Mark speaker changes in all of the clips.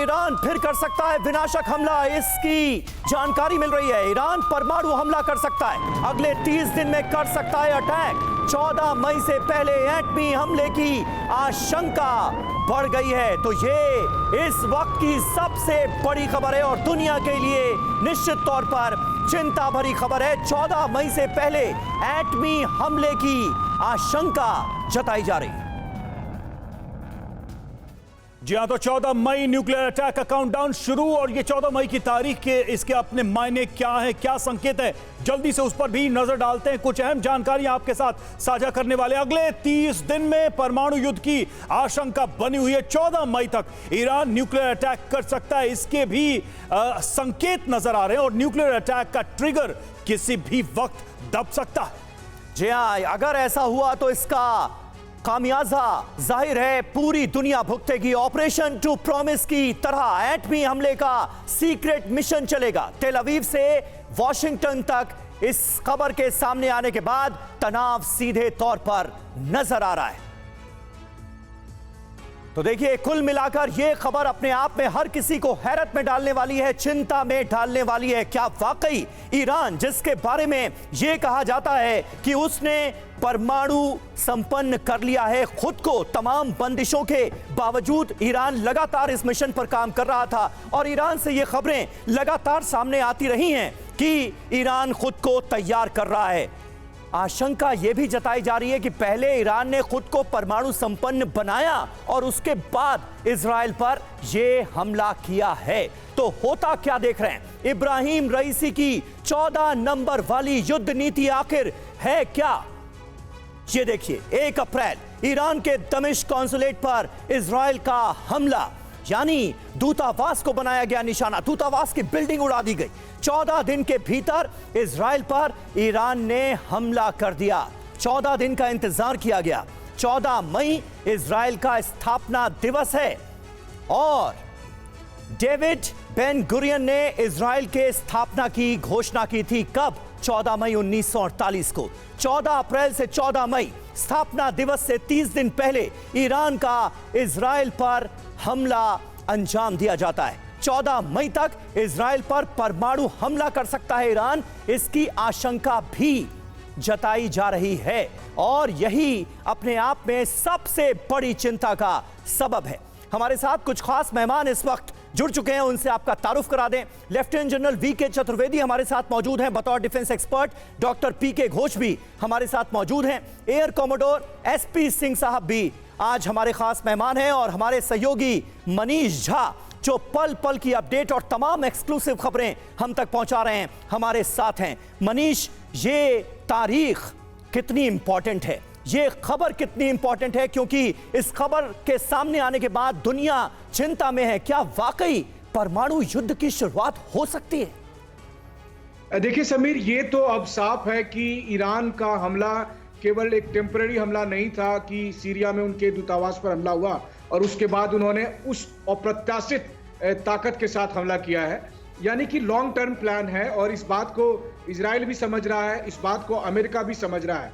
Speaker 1: Iran फिर कर सकता है विनाशक हमला, इसकी जानकारी मिल रही है। ईरान परमाणु हमला कर सकता है, अगले 30 दिन में कर सकता है अटैक। 14 मई से पहले एटमी हमले की आशंका बढ़ गई है। तो ये इस वक्त की सबसे बड़ी खबर है और दुनिया के लिए निश्चित तौर पर चिंता भरी खबर है। 14 मई से पहले एटमी हमले की आशंका जताई जा रही है।
Speaker 2: जी हाँ, तो 14 मई न्यूक्लियर अटैक का काउंटडाउन शुरू, और ये 14 मई की तारीख के इसके अपने मायने क्या है, क्या संकेत है, जल्दी से उस पर भी नजर डालते हैं। कुछ अहम जानकारी आपके साथ साझा करने वाले। अगले 30 दिन में परमाणु युद्ध की आशंका बनी हुई है। 14 मई तक ईरान न्यूक्लियर अटैक कर सकता है, इसके भी संकेत नजर आ रहे हैं, और न्यूक्लियर अटैक का ट्रिगर किसी भी वक्त दब सकता है।
Speaker 1: जी हाँ, अगर ऐसा हुआ तो इसका खामियाजा जाहिर है पूरी दुनिया भुगतेगी। ऑपरेशन टू प्रॉमिस की तरह एटमी हमले का सीक्रेट मिशन चलेगा। तेल अवीव से वॉशिंगटन तक इस खबर के सामने आने के बाद तनाव सीधे तौर पर नजर आ रहा है। तो देखिए, कुल मिलाकर यह खबर अपने आप में हर किसी को हैरत में डालने वाली है, चिंता में डालने वाली है। क्या वाकई ईरान, जिसके बारे में यह कहा जाता है कि उसने परमाणु संपन्न कर लिया है खुद को, तमाम बंदिशों के बावजूद ईरान लगातार इस मिशन पर काम कर रहा था, और ईरान से ये खबरें लगातार सामने आती रही हैं कि ईरान खुद को तैयार कर रहा है। आशंका यह भी जताई जा रही है कि पहले ईरान ने खुद को परमाणु संपन्न बनाया और उसके बाद इजराइल पर यह हमला किया है। तो होता क्या देख रहे हैं? इब्राहिम रईसी की 14 नंबर वाली युद्ध नीति आखिर है क्या? ये देखिए, 1 अप्रैल ईरान के दमिश्क कॉन्सुलेट पर इजराइल का हमला, यानी दूतावास को बनाया गया निशाना, दूतावास की बिल्डिंग उड़ा दी गई। 14 दिन के भीतर इजराइल पर ईरान ने हमला कर दिया। 14 दिन का इंतजार किया गया। 14 मई इजराइल का स्थापना दिवस है, और डेविड बेन गुरियन ने इजराइल के स्थापना की घोषणा की थी। कब? 14 मई 1948 को। 14 अप्रैल से 14 मई, स्थापना दिवस से 30 दिन पहले ईरान का इजराइल पर हमला अंजाम दिया जाता है। 14 मई तक इजराइल पर परमाणु हमला कर सकता है ईरान, इसकी आशंका भी जताई जा रही है, और यही अपने आप में सबसे बड़ी चिंता का सबब है। हमारे साथ कुछ खास मेहमान इस वक्त जुड़ चुके हैं, उनसे आपका तारुफ करा दें। लेफ्टिनेंट जनरल वीके चतुर्वेदी हमारे साथ मौजूद हैं बतौर डिफेंस एक्सपर्ट। डॉक्टर पीके घोष भी हमारे साथ मौजूद हैं। एयर कॉमोडोर एसपी सिंह साहब भी आज हमारे खास मेहमान हैं, और हमारे सहयोगी मनीष झा, जो पल पल की अपडेट और तमाम एक्सक्लूसिव खबरें हम तक पहुंचा रहे हैं, हमारे साथ हैं। मनीष, ये तारीख कितनी इंपॉर्टेंट है, ये खबर कितनी इंपॉर्टेंट है, क्योंकि इस खबर के सामने आने के बाद दुनिया चिंता में है। क्या वाकई परमाणु युद्ध की शुरुआत हो सकती है?
Speaker 3: देखिए समीर, ये तो अब साफ है कि ईरान का हमला केवल एक टेम्पररी हमला नहीं था कि सीरिया में उनके दूतावास पर हमला हुआ और उसके बाद उन्होंने उस अप्रत्याशित ताकत के साथ हमला किया है। यानी कि लॉन्ग टर्म प्लान है, और इस बात को इजराइल भी समझ रहा है, इस बात को अमेरिका भी समझ रहा है।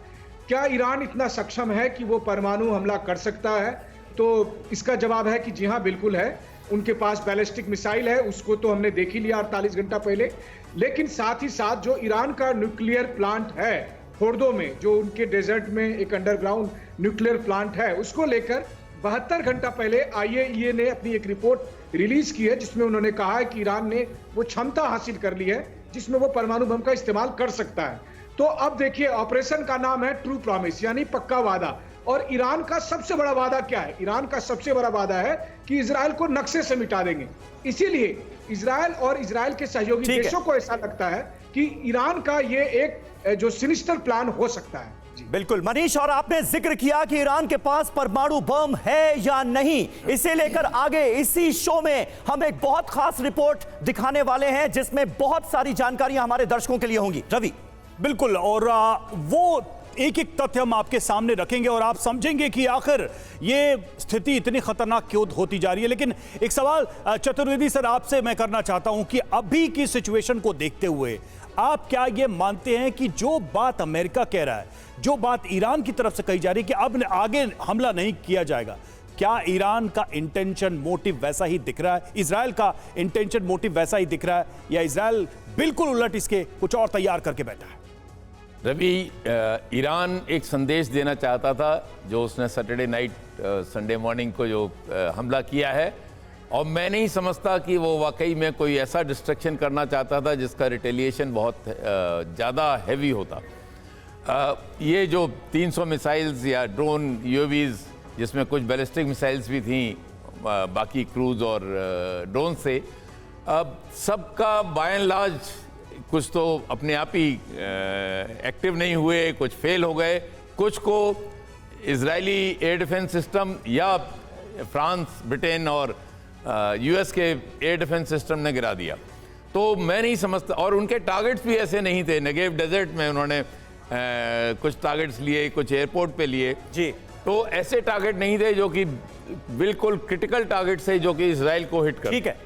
Speaker 3: क्या ईरान इतना सक्षम है कि वो परमाणु हमला कर सकता है? तो इसका जवाब है कि जी हाँ, बिल्कुल है। उनके पास बैलिस्टिक मिसाइल है, उसको तो हमने देख ही लिया 48 घंटा पहले। लेकिन साथ ही साथ जो ईरान का न्यूक्लियर प्लांट है फोर्डो में, जो उनके डेजर्ट में एक अंडरग्राउंड न्यूक्लियर प्लांट है, उसको लेकर 72 घंटा पहले आईएईए ने अपनी एक रिपोर्ट रिलीज की है, जिसमें उन्होंने कहा है कि ईरान ने वो क्षमता हासिल कर ली है जिसमें वो परमाणु बम का इस्तेमाल कर सकता है। तो अब देखिए, ऑपरेशन का नाम है ट्रू प्रॉमिस, यानी पक्का वादा। और ईरान का सबसे बड़ा वादा क्या है? ईरान का सबसे बड़ा वादा है कि इजराइल को नक्शे से मिटा देंगे। इसीलिए इजराइल और इजराइल के सहयोगी देशों को ऐसा लगता है कि ईरान का ये एक जो सिनिस्टर प्लान हो सकता है।
Speaker 1: बिल्कुल मनीष, और आपने जिक्र किया कि ईरान के पास परमाणु बम है या नहीं, इसे लेकर आगे इसी शो में हम एक बहुत खास रिपोर्ट दिखाने वाले हैं, जिसमें बहुत सारी जानकारियां हमारे दर्शकों के लिए होंगी। रवि।
Speaker 2: बिल्कुल, और वो एक एक तथ्य हम आपके सामने रखेंगे और आप समझेंगे कि आखिर ये स्थिति इतनी खतरनाक क्यों होती जा रही है। लेकिन एक सवाल चतुर्वेदी सर आपसे मैं करना चाहता हूं कि अभी की सिचुएशन को देखते हुए आप क्या ये मानते हैं कि जो बात अमेरिका कह रहा है, जो बात ईरान की तरफ से कही जा रही है कि अब आगे हमला नहीं किया जाएगा, क्या ईरान का इंटेंशन मोटिव वैसा ही दिख रहा है, इजराइल का इंटेंशन मोटिव वैसा ही दिख रहा है, या इजराइल बिल्कुल उलट इसके कुछ और तैयार करके बैठा है?
Speaker 4: रवि, ईरान एक संदेश देना चाहता था जो उसने सैटरडे नाइट संडे मॉर्निंग को जो हमला किया है, और मैं नहीं समझता कि वो वाकई में कोई ऐसा डिस्ट्रक्शन करना चाहता था जिसका रिटेलिएशन बहुत ज़्यादा हैवी होता। ये जो 300 मिसाइल्स या ड्रोन यूएवीज, जिसमें कुछ बैलिस्टिक मिसाइल्स भी थी बाकी क्रूज और ड्रोन से, अब सबका बाय एंड लार्ज कुछ तो अपने आप ही एक्टिव नहीं हुए, कुछ फेल हो गए, कुछ को इजरायली एयर डिफेंस सिस्टम या फ्रांस, ब्रिटेन और यूएस के एयर डिफेंस सिस्टम ने गिरा दिया। तो मैं नहीं समझता, और उनके टारगेट्स भी ऐसे नहीं थे। नेगेव डेजर्ट में उन्होंने कुछ टारगेट्स लिए, कुछ एयरपोर्ट पे लिए
Speaker 1: जी।
Speaker 4: तो ऐसे टारगेट नहीं थे जो कि बिल्कुल क्रिटिकल टारगेट थे जो कि इजराइल को हिट कर।
Speaker 1: ठीक है,